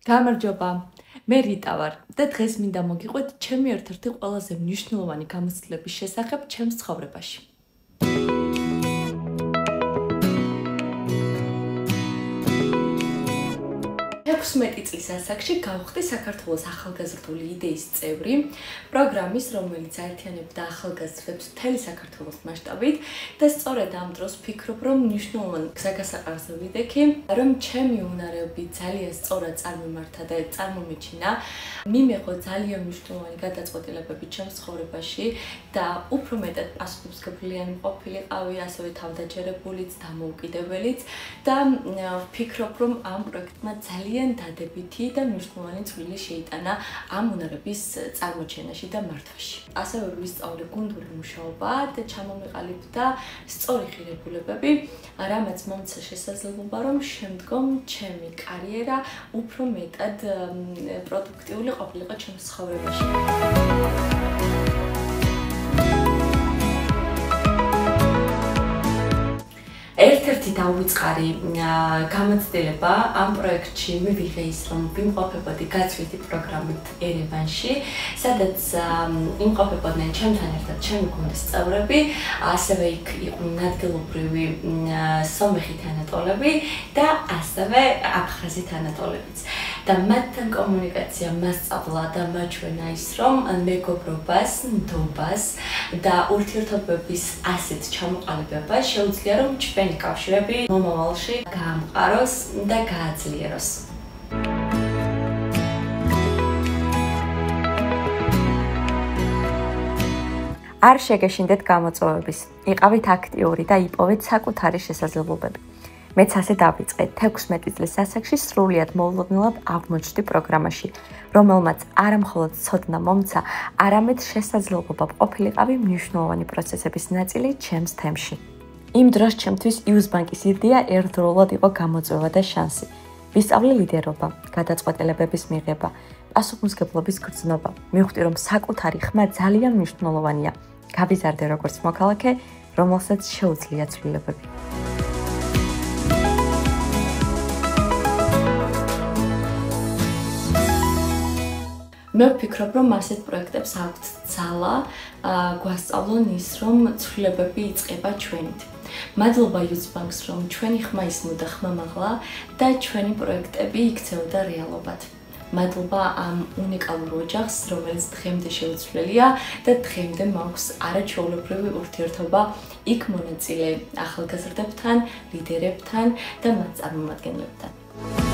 გამარჯობა, მე რიტა ვარ და დღეს მინდა მოგიყვეთ ჩემი ერთ-ერთი ყველაზე მნიშვნელოვანი გამოცდილების შესახებ ჩემს ცხოვრებაში. 16 წლის ასაკში გავხდი საქართველოს ახალგაზრდული იდეის წევრი პროგრამის, რომელიც აერთიანებდა ახალგაზრდებს მთელი საქართველოს მასშტაბით და სწორედ ამ დროს ვფიქრობ, რომ მნიშვნელოვანი გზაგასაყარზე ვიდექი, რომ ჩემი უნარები ძალიან სწორად წარმომართა და წარმომიჩინა, მიმეღო ძალიან მნიშვნელოვანი გადაწყვეტილებები ჩემს ცხოვრებაში და უფრო მეტად პასუხისმგებლიანი ყოფილიყავი, ასევე თავდაჯერებულიც, დამოუკიდებელიც და ვფიქრობ, რომ ამ პროექტმა ძალიან დადებითი და მნიშვნელოვანი წვლილი შეიტანა ამ უნარების წარმოჩენაში და მართვაში. ასევე ვისწავლე გუნდური მუშაობა და ჩამომეყალიბდა სწორი ღირებულებები, რამაც მომცა შესაძლებლობა, რომ შემდგომ ჩემი კარიერა უფრო მეტად პროდუქტიული ყოფილიყო ჩემს ცხოვრებაში. ერთ-ერთი დაუვიწყარი გამოცდილება ამ პროექტში მივიღე ის, რომ ვიმყოფებოდი გაცვლითი პროგრამით ერევანში, სადაც იმყოფებოდნენ ჩემთან ერთად ჩემი გუნდის წევრები, ასევე იქ იყვნენ ადგილობრივი სომეხი თანატოლები და ასევე აფხაზი თანატოლებიც. და მათთან კომუნიკაცია მასწავლა და მაჩვენა ის, რომ მეგობრობას, ნდობას და ურთიერთობების ასეთ ჩამოყალიბება შეუძლია, რომ ჩვენი კავშირები მომავალში გაამყაროს და გააძლიეროს. არ შეგეშინდეთ გამოწვევების, იყავით აქტიური და იპოვეთ საკუთარი შესაძლებლობები. მეც ასე დავიწყე 16 წლის ასაკში სრულიად მოულოდნელად აღმოჩნდი პროგრამაში, რომელმაც არა მხოლოდ ცოდნა მომცა, არამედ შესაძლებლობა ყოფილიყავი მნიშვნელოვანი პროცესების ნაწილი ჩემს თემში. იმ დროს ჩემთვის იუს ბანკის იდეა ერთდროულად იყო გამოწვევა და შანსი. ვისწავლე ლიდერობა, გადაწყვეტილებების მიღება, პასუხისმგებლობის გრძნობა. მივხვდი, რომ საკუთარი ხმა ძალიან მნიშვნელოვანია. გავიზარდე როგორც მოქალაქე, რომელსაც შეუძლია ცვლილებები. მე ვფიქრობ, რომ ასეთ პროექტებს აქვთ ძალა გვასწავლონ ის, რომ ცვლილებები იწყება ჩვენით. მადლობა იუს ბანკს, რომ ჩვენი ხმა ისმოდა ხმამაღლა და ჩვენი პროექტები იქცეოდა რეალობად. მადლობა ამ უნიკალურ ოჯახს, რომელიც დღემდე შეუცვლელია და დღემდე მაქვს არაჩვეულებრივი ურთიერთობა იქ მონაწილე ახალგაზრდებთან, ლიდერებთან და მათ წარმომადგენლებთან.